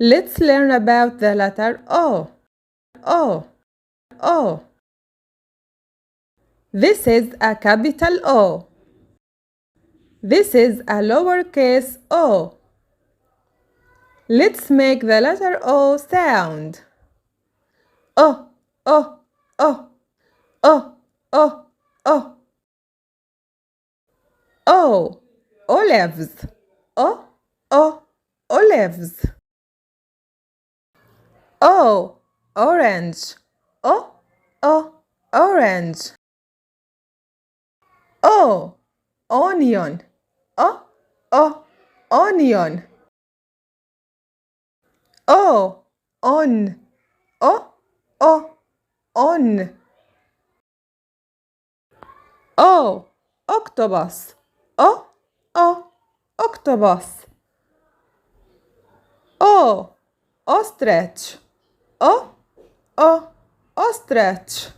Let's learn about the letter O. O. O. This is a capital O. This is a lowercase o. Let's make the letter O sound. O, O, O, O, O, O. O, olives. O, O, olives. O, orange. O, O, orange. O, onion. O, O, onion. O, on. O, O, on. O, octopus. O, O, octopus. O, ostrich. O, O, ostrich.